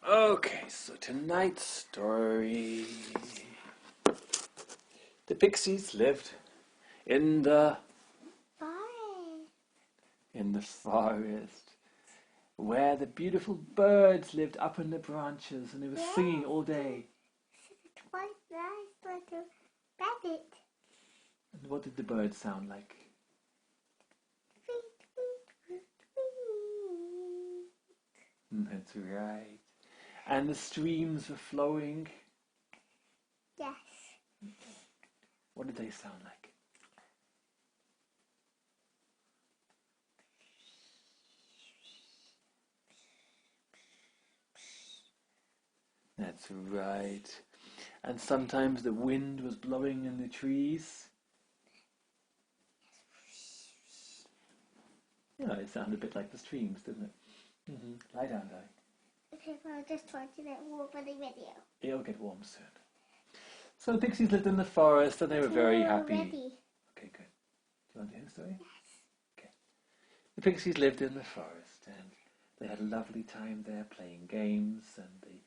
Okay, so tonight's story. The pixies lived in the Forest. in the forest where the beautiful birds lived up in the branches and they were singing all day. It was nice little rabbit. And what did the birds sound like? Tweet, tweet, tweet, tweet. That's right. And the streams were flowing. Yes. What did they sound like? That's right. And sometimes the wind was blowing in the trees. Yeah, it sounded a bit like the streams, didn't it? Lie down, darling. Okay, well, just trying to get warm for the video. It'll get warm soon. So the pixies lived in the forest and they were very happy. Ready. Okay, good. Do you want to hear the story? Yes. Okay. The pixies lived in the forest and they had a lovely time there playing games and they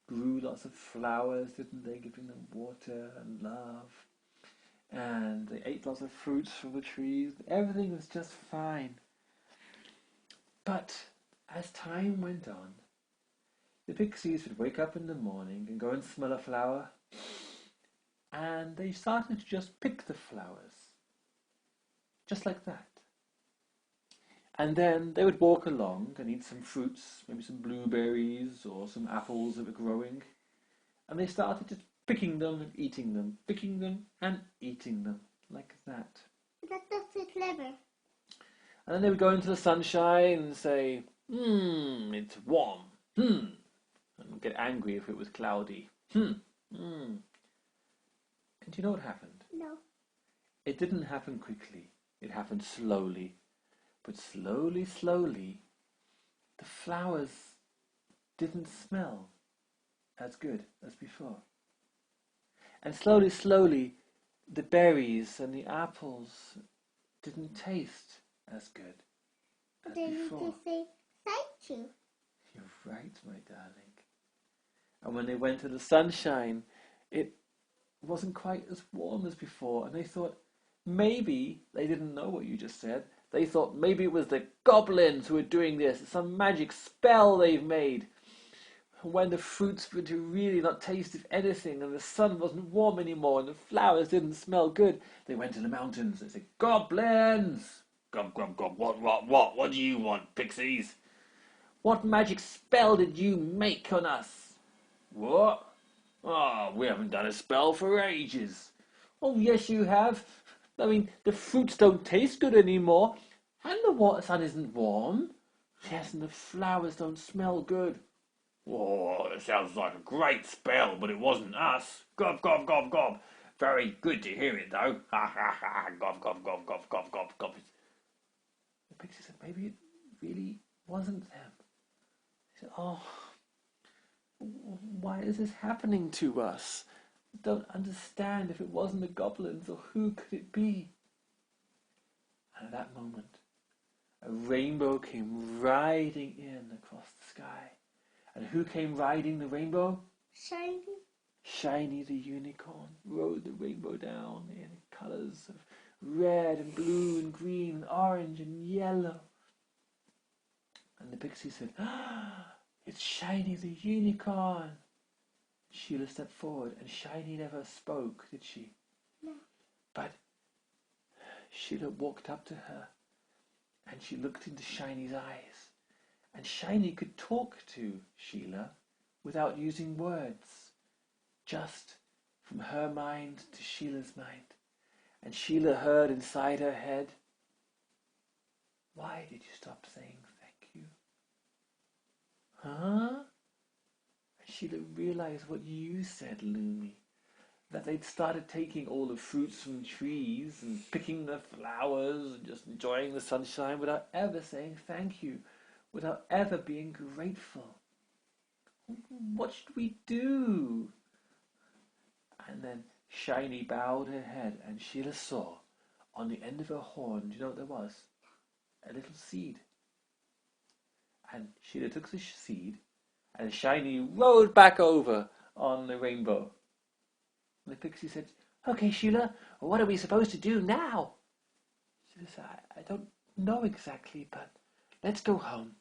grew lots of flowers, didn't they? Giving them water and love. And they ate lots of fruits from the trees. Everything was just fine. But as time went on, the pixies would wake up in the morning and go and smell a flower, and they started to just pick the flowers, just like that. And then they would walk along and eat some fruits, maybe some blueberries or some apples that were growing, and they started just picking them and eating them, picking them and eating them, like that. That's not so clever. And then they would go into the sunshine and say, it's warm, and get angry if it was cloudy. And do you know what happened? No. It didn't happen quickly. It happened slowly. But slowly, slowly, the flowers didn't smell as good as before. And slowly, slowly, the berries and the apples didn't taste as good as They need before. to say thank you. You're right, my darling. And when they went to the sunshine, it wasn't quite as warm as before. And they thought, maybe, they didn't know what you just said, they thought maybe it was the goblins who were doing this. It's some magic spell they've made. And when the fruits were to really not taste of anything, and the sun wasn't warm anymore, and the flowers didn't smell good, they went to the mountains. They said, goblins! Gob, gob, gob, what? What do you want, pixies? What magic spell did you make on us? What? Oh, we haven't done a spell for ages. Oh, yes, you have. I mean, the fruits don't taste good anymore, and the water sun isn't warm. Yes, and the flowers don't smell good. Oh, it sounds like a great spell, but it wasn't us. Gob, gob, gob, gob. Very good to hear it, though. Ha, ha, ha. Gob, gob, gob, gob, gob, gob, gob. The pixie said, maybe it really wasn't them. He said, oh, why is this happening to us? I don't understand. If it wasn't the goblins, or who could it be? And at that moment, a rainbow came riding in across the sky. And who came riding the rainbow? Shiny. Shiny the unicorn rode the rainbow down in colours of red and blue and green and orange and yellow. And the pixie said, it's Shiny the unicorn. Sheila stepped forward, and Shiny never spoke, did she? No. But Sheila walked up to her, and she looked into Shiny's eyes, and Shiny could talk to Sheila without using words, just from her mind to Sheila's mind. And Sheila heard inside her head, why did you stop saying thank you? Huh? Sheila realized what you said, Lumi, that they'd started taking all the fruits from trees and picking the flowers and just enjoying the sunshine without ever saying thank you, without ever being grateful. What should we do? And then Shiny bowed her head, and Sheila saw on the end of her horn, do you know what there was? A little seed. And Sheila took the seed And Shiny rode back over on the rainbow. And the pixie said, "Okay, Sheila, what are we supposed to do now?" She said, I don't know exactly, but let's go home."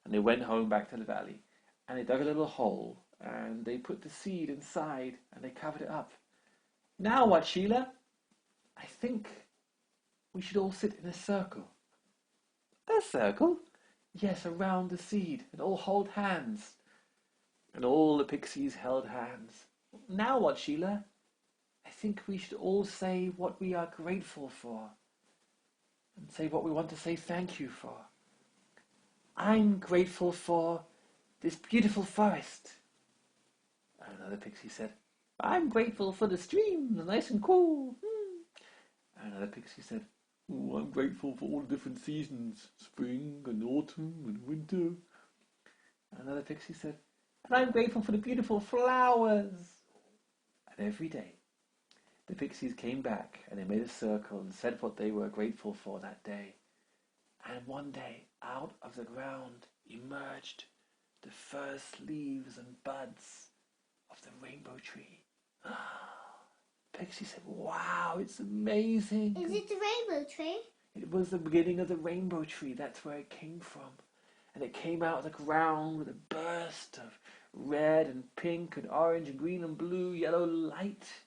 And they went home back to the valley. And they dug a little hole. And they put the seed inside. And they covered it up. "Now what, Sheila?" "I think we should all sit in a circle." "A circle?" "Yes, around the seed. And all hold hands." And all the pixies held hands. "Now what, Sheila?" "I think we should all say what we are grateful for. And say what we want to say thank you for. I'm grateful for this beautiful forest." And another pixie said, "I'm grateful for the stream, the nice and cool." And another pixie said, "Oh, I'm grateful for all the different seasons, spring and autumn and winter." And another pixie said, "And I'm grateful for the beautiful flowers." And every day, the pixies came back and they made a circle and said what they were grateful for that day. And one day, out of the ground emerged the first leaves and buds of the rainbow tree. Pixie said, "Wow, it's amazing." Is it the rainbow tree? It was the beginning of the rainbow tree. That's where it came from. And it came out of the ground with a burst of red and pink and orange and green and blue, yellow light.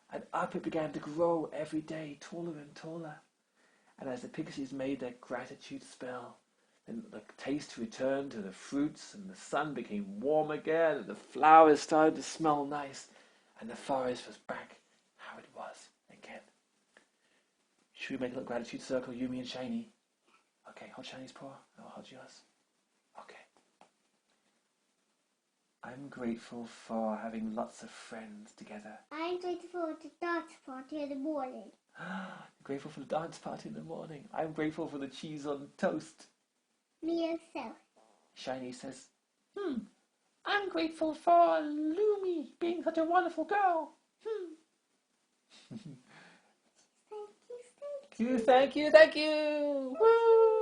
And up it began to grow every day, taller and taller. And as the pixies made their gratitude spell, then the taste returned to the fruits, and the sun became warm again, and the flowers started to smell nice, and the forest was back how it was again. Should we make a little gratitude circle, you, me, and Shiny? Okay, hold Shiny's paw, and I'll hold yours. Okay. I'm grateful for having lots of friends together. I'm grateful for the dance party in the morning. Grateful for the dance party in the morning. I'm grateful for the cheese on toast. Me and Sally. Shiny says, I'm grateful for Lumi being such a wonderful girl. Thank you, thank you. Thank you. Woo!